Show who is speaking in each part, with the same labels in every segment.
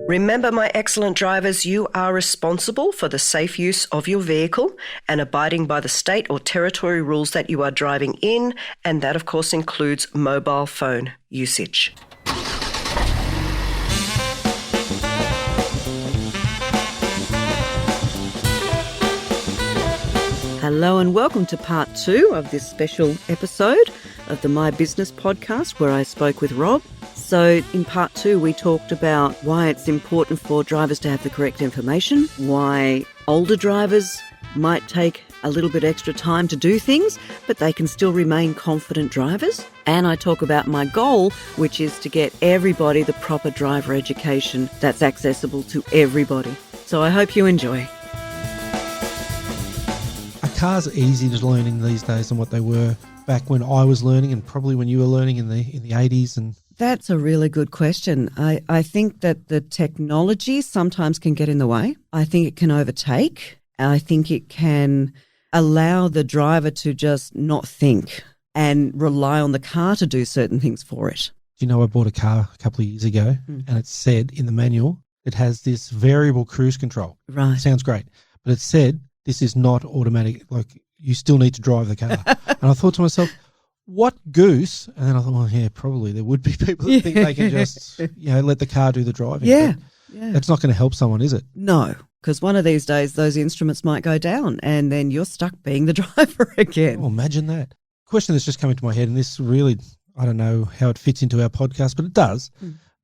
Speaker 1: Remember, my excellent drivers, you are responsible for the safe use of your vehicle and abiding by the state or territory rules that you are driving in, and that, of course, includes mobile phone usage.
Speaker 2: Hello and welcome to part 2 of this special episode of the My Business podcast where I spoke with Rob. So in part 2 we talked about why it's important for drivers to have the correct information, why older drivers might take a little bit extra time to do things, but they can still remain confident drivers. And I talk about my goal, which is to get everybody the proper driver education that's accessible to everybody. So I hope you enjoy.
Speaker 3: Cars are easier to learn in these days than what they were back when I was learning, and probably when you were learning in the 80s. And
Speaker 2: that's a really good question. I think that the technology sometimes can get in the way. I think it can overtake. I think it can allow the driver to just not think and rely on the car to do certain things for it.
Speaker 3: Do you know, I bought a car a couple of years ago and it said in the manual, it has this variable cruise control.
Speaker 2: Right.
Speaker 3: Sounds great. But it said, this is not automatic. Like, you still need to drive the car. And I thought to myself, what goose? And then I thought, well, yeah, probably there would be people that think they can just, let the car do the driving.
Speaker 2: Yeah.
Speaker 3: That's not going to help someone, is it?
Speaker 2: No, because one of these days those instruments might go down and then you're stuck being the driver again.
Speaker 3: Oh, imagine that. Question that's just come into my head, and this really, I don't know how it fits into our podcast, but it does.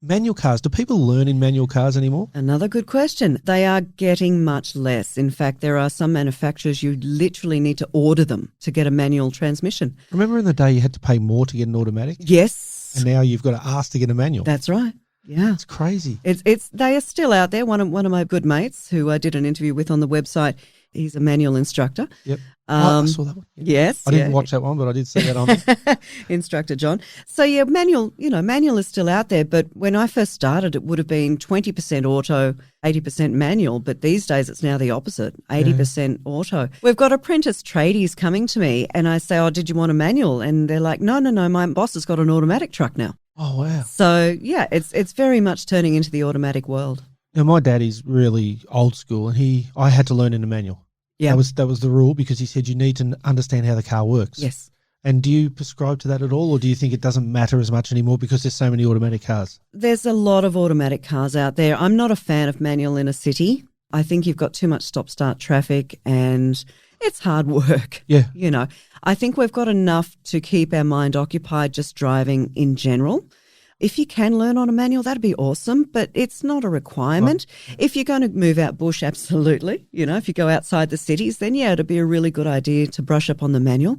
Speaker 3: Manual cars. Do people learn in manual cars anymore?
Speaker 2: Another good question. They are getting much less. In fact, there are some manufacturers you literally need to order them to get a manual transmission.
Speaker 3: Remember in the day you had to pay more to get an automatic?
Speaker 2: Yes.
Speaker 3: And now you've got to ask to get a manual.
Speaker 2: That's right. Yeah.
Speaker 3: It's crazy.
Speaker 2: They are still out there. One of my good mates who I did an interview with on the website, he's a manual instructor.
Speaker 3: Yep. I saw that one.
Speaker 2: Yes.
Speaker 3: I didn't watch that one, but I did see that on there.
Speaker 2: Instructor John. So yeah, manual is still out there, but when I first started, it would have been 20% auto, 80% manual, but these days it's now the opposite, 80% auto. We've got apprentice tradies coming to me and I say, oh, did you want a manual? And they're like, no, my boss has got an automatic truck now.
Speaker 3: Oh, wow.
Speaker 2: So yeah, it's very much turning into the automatic world.
Speaker 3: Now, my dad is really old school, and I had to learn in a manual.
Speaker 2: Yeah.
Speaker 3: That was the rule, because he said you need to understand how the car works.
Speaker 2: Yes.
Speaker 3: And do you prescribe to that at all, or do you think it doesn't matter as much anymore because there's so many automatic cars?
Speaker 2: There's a lot of automatic cars out there. I'm not a fan of manual in a city. I think you've got too much stop-start traffic and it's hard work.
Speaker 3: Yeah.
Speaker 2: I think we've got enough to keep our mind occupied just driving in general. If you can learn on a manual, that'd be awesome, but it's not a requirement. Right. If you're going to move out bush, absolutely. If you go outside the cities, then yeah, it'd be a really good idea to brush up on the manual.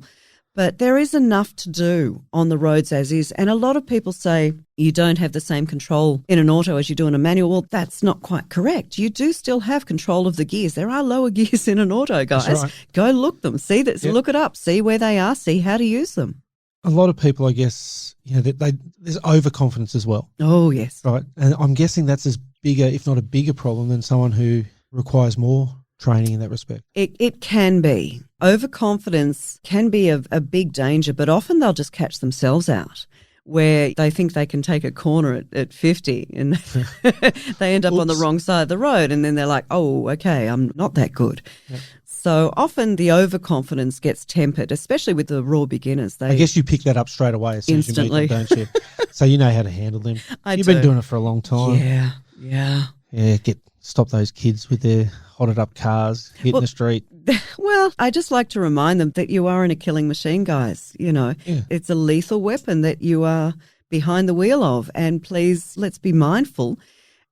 Speaker 2: But there is enough to do on the roads as is. And a lot of people say you don't have the same control in an auto as you do in a manual. Well, that's not quite correct. You do still have control of the gears. There are lower gears in an auto, guys.
Speaker 3: That's right.
Speaker 2: Go look them. See that. Look it up. See where they are. See how to use them.
Speaker 3: A lot of people, I guess, there's overconfidence as well.
Speaker 2: Oh, yes.
Speaker 3: Right. And I'm guessing that's as bigger, if not a bigger problem than someone who requires more training in that respect.
Speaker 2: It can be. Overconfidence can be a big danger, but often they'll just catch themselves out where they think they can take a corner at 50 and they end up on the wrong side of the road, and then they're like, oh, okay, I'm not that good. Yep. So often the overconfidence gets tempered, especially with the raw beginners. I
Speaker 3: guess you pick that up straight away as soon as you meet them, don't you? So you know how to handle them. You've been doing it for a long time.
Speaker 2: Yeah.
Speaker 3: Yeah, stop those kids with their hotted up cars hitting the street.
Speaker 2: Well, I just like to remind them that you aren't a killing machine, guys. It's a lethal weapon that you are behind the wheel of. And please, let's be mindful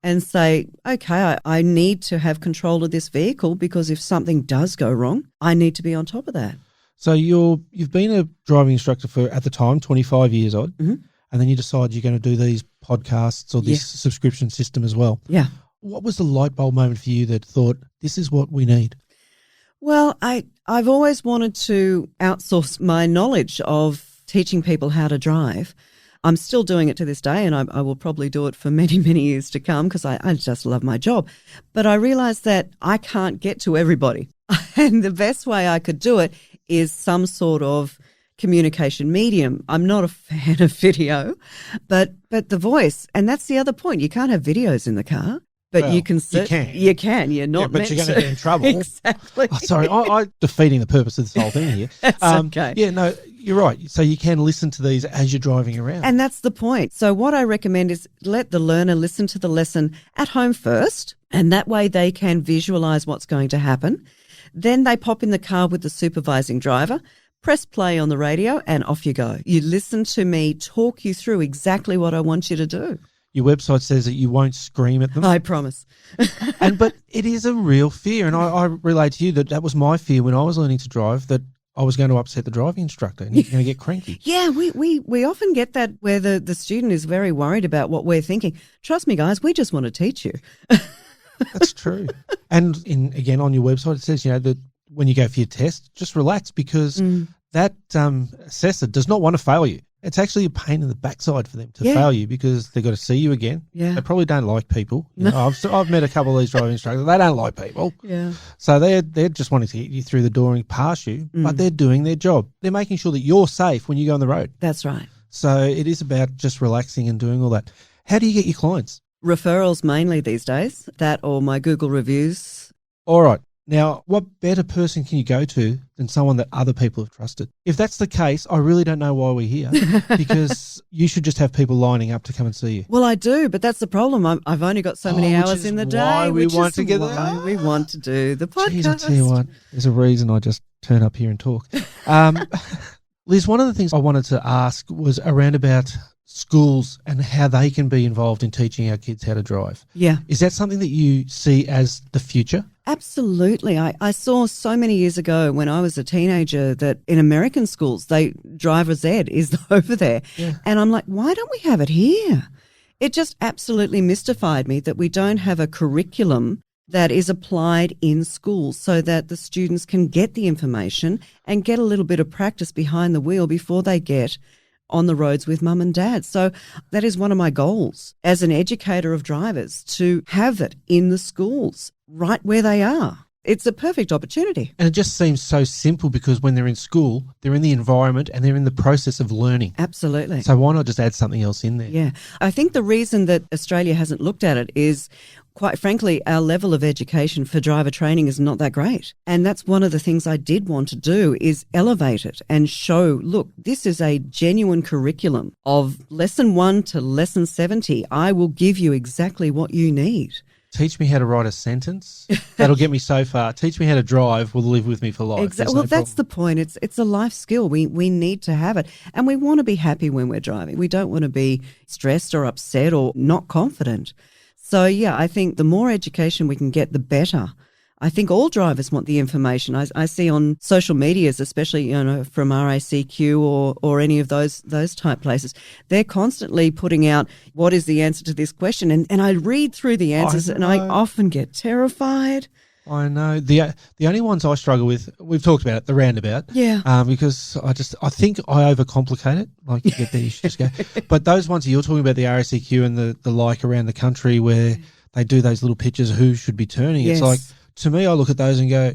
Speaker 2: and say, okay, I need to have control of this vehicle, because if something does go wrong, I need to be on top of that.
Speaker 3: So you've been a driving instructor for, at the time, 25 years odd, and then you decide you're going to do these podcasts or this subscription system as well.
Speaker 2: Yeah.
Speaker 3: What was the light bulb moment for you that thought, this is what we need?
Speaker 2: Well, I've always wanted to outsource my knowledge of teaching people how to drive. I'm still doing it to this day, and I will probably do it for many, many years to come, because I just love my job. But I realised that I can't get to everybody. And the best way I could do it is some sort of communication medium. I'm not a fan of video, but the voice. And that's the other point. You can't have videos in the car. But
Speaker 3: Well,
Speaker 2: you can
Speaker 3: you can.
Speaker 2: You can. You're not
Speaker 3: Yeah, but
Speaker 2: meant
Speaker 3: you're going
Speaker 2: to
Speaker 3: to get in trouble.
Speaker 2: Exactly.
Speaker 3: Oh, sorry, I'm defeating the purpose of this whole thing here.
Speaker 2: That's okay.
Speaker 3: Yeah, no, you're right. So you can listen to these as you're driving around.
Speaker 2: And that's the point. So what I recommend is let the learner listen to the lesson at home first, and that way they can visualize what's going to happen. Then they pop in the car with the supervising driver, press play on the radio, and off you go. You listen to me talk you through exactly what I want you to do.
Speaker 3: Your website says that you won't scream at them.
Speaker 2: I promise.
Speaker 3: But it is a real fear. And I relate to you that was my fear when I was learning to drive, that I was going to upset the driving instructor and he's going to get cranky.
Speaker 2: Yeah, we often get that where the student is very worried about what we're thinking. Trust me, guys, we just want to teach you.
Speaker 3: That's true. And again, on your website, it says, that when you go for your test, just relax because that assessor does not want to fail you. It's actually a pain in the backside for them to fail you because they've got to see you again.
Speaker 2: Yeah.
Speaker 3: They probably don't like people. I've met a couple of these driving instructors. They don't like people.
Speaker 2: Yeah.
Speaker 3: So they're just wanting to get you through the door and pass you, but they're doing their job. They're making sure that you're safe when you go on the road.
Speaker 2: That's right.
Speaker 3: So it is about just relaxing and doing all that. How do you get your clients?
Speaker 2: Referrals mainly these days, that or my Google reviews.
Speaker 3: All right. Now, what better person can you go to than someone that other people have trusted? If that's the case, I really don't know why we're here because you should just have people lining up to come and see you.
Speaker 2: Well, I do, but that's the problem. I've only got so many hours in the day.
Speaker 3: We
Speaker 2: which
Speaker 3: want
Speaker 2: is
Speaker 3: to get
Speaker 2: why we want to do the podcast.
Speaker 3: Jeez, I tell you what, there's a reason I just turn up here and talk. Liz, one of the things I wanted to ask was around about schools and how they can be involved in teaching our kids how to drive.
Speaker 2: Yeah.
Speaker 3: Is that something that you see as the future?
Speaker 2: Absolutely. I saw so many years ago when I was a teenager that in American schools, driver's ed is over there.
Speaker 3: Yeah.
Speaker 2: And I'm like, why don't we have it here? It just absolutely mystified me that we don't have a curriculum that is applied in schools so that the students can get the information and get a little bit of practice behind the wheel before they get on the roads with mum and dad. So that is one of my goals as an educator of drivers, to have it in the schools right where they are. It's a perfect opportunity.
Speaker 3: And it just seems so simple because when they're in school, they're in the environment and they're in the process of learning.
Speaker 2: Absolutely.
Speaker 3: So why not just add something else in there?
Speaker 2: Yeah. I think the reason that Australia hasn't looked at it is, quite frankly, our level of education for driver training is not that great. And that's one of the things I did want to do, is elevate it and show, look, this is a genuine curriculum of lesson 1 to lesson 70. I will give you exactly what you need.
Speaker 3: Teach me how to write a sentence. That'll get me so far. Teach me how to drive will live with me for life.
Speaker 2: Exactly. Well, that's the point. It's a life skill. We need to have it. And we want to be happy when we're driving. We don't want to be stressed or upset or not confident. So, yeah, I think the more education we can get, the better. I think all drivers want the information. I see on social medias, especially from RACQ or any of those type places, they're constantly putting out what is the answer to this question, and I read through the answers and I often get terrified.
Speaker 3: I know. The only ones I struggle with, we've talked about it, the roundabout.
Speaker 2: Yeah.
Speaker 3: Because I think I overcomplicate it. Like, you get there, you should just go. But those ones that you're talking about, the RACQ and the like around the country where they do those little pictures of who should be turning.
Speaker 2: Yes.
Speaker 3: It's like, to me, I look at those and go,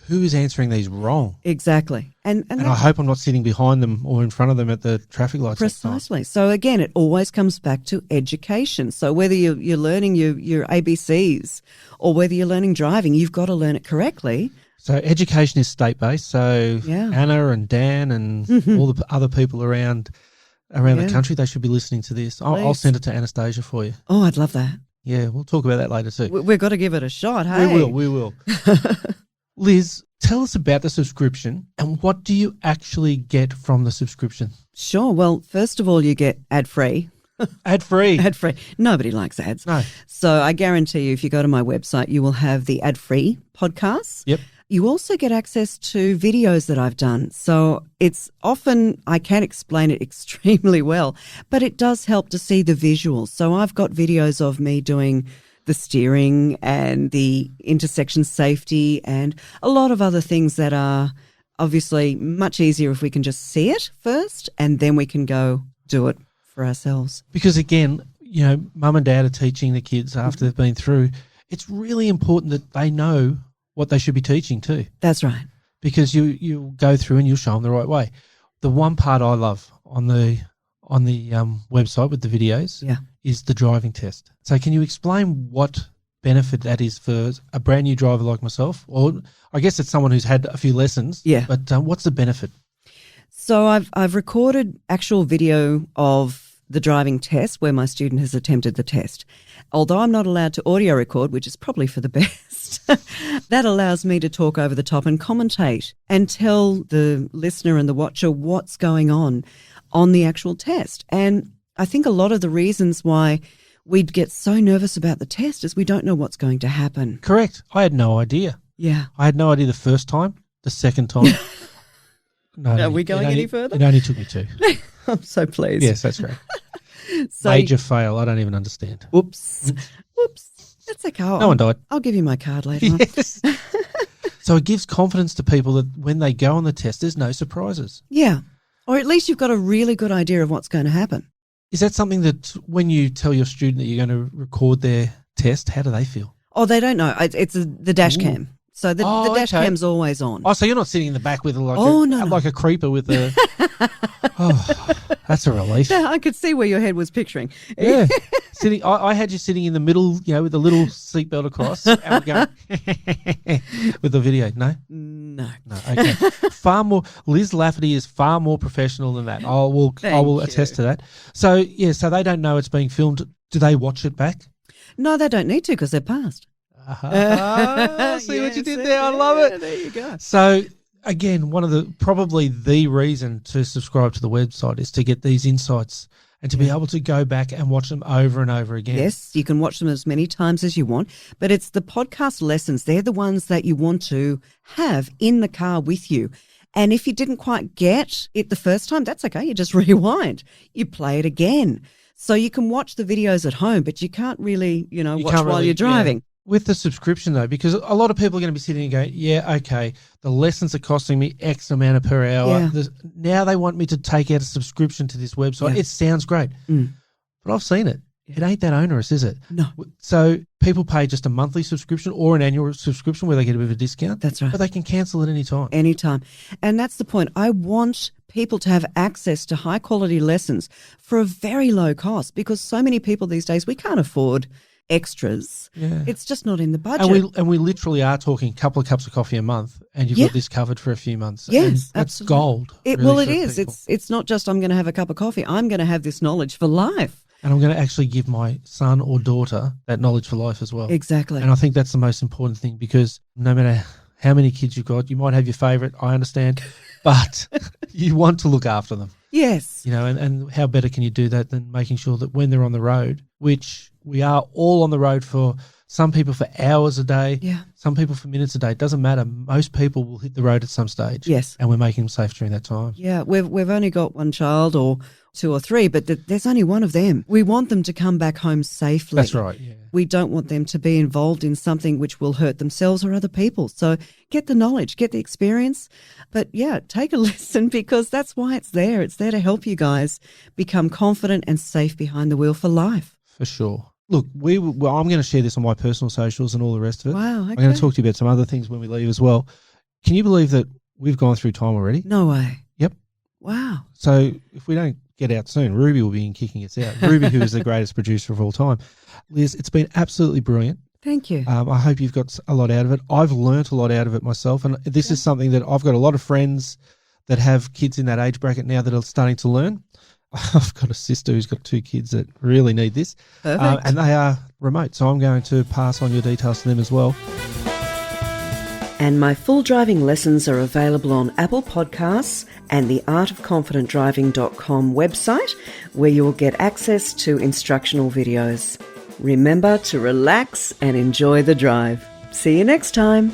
Speaker 3: who is answering these wrong?
Speaker 2: Exactly. And
Speaker 3: I hope I'm not sitting behind them or in front of them at the traffic lights.
Speaker 2: Precisely. So again, it always comes back to education. So whether you're learning your ABCs or whether you're learning driving, you've got to learn it correctly.
Speaker 3: So education is state-based. So Anna and Dan and all the other people around the country, they should be listening to this. I'll send it to Annastacia for you.
Speaker 2: Oh, I'd love that.
Speaker 3: Yeah, we'll talk about that later too.
Speaker 2: We've got to give it a shot, hey?
Speaker 3: We will. Liz, tell us about the subscription and what do you actually get from the subscription?
Speaker 2: Sure. Well, first of all, you get ad-free.
Speaker 3: Ad-free?
Speaker 2: Ad-free. Nobody likes ads.
Speaker 3: No.
Speaker 2: So I guarantee you, if you go to my website, you will have the ad-free podcasts.
Speaker 3: Yep.
Speaker 2: You also get access to videos that I've done. So it's often, I can't explain it extremely well, but it does help to see the visuals. So I've got videos of me doing the steering and the intersection safety and a lot of other things that are obviously much easier if we can just see it first and then we can go do it for ourselves.
Speaker 3: Because again, mum and dad are teaching the kids after they've been through. It's really important that they know what they should be teaching too.
Speaker 2: That's right.
Speaker 3: Because you go through and you'll show them the right way. The one part I love on the website with the videos is the driving test. So can you explain what benefit that is for a brand new driver like myself? Or I guess it's someone who's had a few lessons.
Speaker 2: Yeah.
Speaker 3: But what's the benefit?
Speaker 2: So I've recorded actual video of the driving test where my student has attempted the test. Although I'm not allowed to audio record, which is probably for the best, that allows me to talk over the top and commentate and tell the listener and the watcher what's going on the actual test. And I think a lot of the reasons why we'd get so nervous about the test is we don't know what's going to happen.
Speaker 3: Correct. I had no idea.
Speaker 2: Yeah.
Speaker 3: I had no idea the first time, the second time. No,
Speaker 2: Are we going any further?
Speaker 3: It only took me 2.
Speaker 2: I'm so pleased.
Speaker 3: Yes, that's great.
Speaker 2: So,
Speaker 3: Major fail. I don't even understand.
Speaker 2: Whoops. That's okay.
Speaker 3: No one died.
Speaker 2: I'll give you my card later on.
Speaker 3: Yes. So it gives confidence to people that when they go on the test, there's no surprises.
Speaker 2: Yeah. Or at least you've got a really good idea of what's going to happen.
Speaker 3: Is that something that when you tell your student that you're going to record their test, how do they feel?
Speaker 2: Oh, they don't know. It's the dash
Speaker 3: Ooh.
Speaker 2: cam. So the dash
Speaker 3: okay.
Speaker 2: cam's always on.
Speaker 3: Oh, so you're not sitting in the back with like
Speaker 2: no.
Speaker 3: a creeper with a... Oh, that's a relief.
Speaker 2: Yeah, I could see where your head was picturing.
Speaker 3: Yeah. I had you sitting in the middle, with a little seatbelt across and we're going with the video. No?
Speaker 2: No.
Speaker 3: No, okay. Far more. Liz Lafferty is far more professional than that. I will attest to that. So, so they don't know it's being filmed. Do they watch it back?
Speaker 2: No, they don't need to because they're passed.
Speaker 3: See what you did there? I love it.
Speaker 2: There you go.
Speaker 3: So, again, probably the reason to subscribe to the website is to get these insights and to be able to go back and watch them over and over again.
Speaker 2: Yes, you can watch them as many times as you want, but it's the podcast lessons. They're the ones that you want to have in the car with you. And if you didn't quite get it the first time, that's okay. You just rewind. You play it again. So you can watch the videos at home, but you can't really, watch while you're driving.
Speaker 3: Yeah. With the subscription, though, because a lot of people are going to be sitting and going, yeah, okay, the lessons are costing me X amount of per hour.
Speaker 2: Yeah.
Speaker 3: Now they want me to take out a subscription to this website.
Speaker 2: Yeah.
Speaker 3: It sounds great. But I've seen it. It ain't that onerous, is it?
Speaker 2: No.
Speaker 3: So people pay just a monthly subscription or an annual subscription where they get a bit of a discount.
Speaker 2: That's right.
Speaker 3: But they can cancel at any time.
Speaker 2: Anytime. And that's the point. I want people to have access to high-quality lessons for a very low cost because so many people these days, we can't afford extras.
Speaker 3: Yeah.
Speaker 2: It's just not in the budget.
Speaker 3: And we literally are talking a couple of cups of coffee a month and you've got this covered for a few months.
Speaker 2: Yes,
Speaker 3: and that's
Speaker 2: absolutely.
Speaker 3: gold.
Speaker 2: It is.
Speaker 3: People.
Speaker 2: It's not just I'm going to have a cup of coffee. I'm going to have this knowledge for life.
Speaker 3: And I'm going to actually give my son or daughter that knowledge for life as well.
Speaker 2: Exactly.
Speaker 3: And I think that's the most important thing because no matter how many kids you've got, you might have your favourite, I understand, but you want to look after them.
Speaker 2: Yes.
Speaker 3: And how better can you do that than making sure that when they're on the road, which we are all on the road for some people for hours a day, some people for minutes a day. It doesn't matter. Most people will hit the road at some stage.
Speaker 2: Yes.
Speaker 3: And we're making them safe during that time.
Speaker 2: Yeah, we've only got one child or 2 or 3, but there's only one of them. We want them to come back home safely.
Speaker 3: That's right, yeah.
Speaker 2: We don't want them to be involved in something which will hurt themselves or other people. So get the knowledge, get the experience. But take a listen because that's why it's there. It's there to help you guys become confident and safe behind the wheel for life.
Speaker 3: For sure. Look, I'm going to share this on my personal socials and all the rest of it.
Speaker 2: Wow, okay.
Speaker 3: I'm going to talk to you about some other things when we leave as well. Can you believe that we've gone through time already?
Speaker 2: No way.
Speaker 3: Yep.
Speaker 2: Wow.
Speaker 3: So if we don't get out soon, Ruby will be in kicking us out. Ruby, who is the greatest producer of all time. Liz, it's been absolutely brilliant.
Speaker 2: Thank you.
Speaker 3: I hope you've got a lot out of it. I've learnt a lot out of it myself, and this is something that I've got a lot of friends that have kids in that age bracket now that are starting to learn. I've got a sister who's got 2 kids that really need this.
Speaker 2: Perfect.
Speaker 3: And they are remote, so I'm going to pass on your details to them as well.
Speaker 1: And my full driving lessons are available on Apple Podcasts and the artofconfidentdriving.com website, where you will get access to instructional videos. Remember to relax and enjoy the drive. See you next time.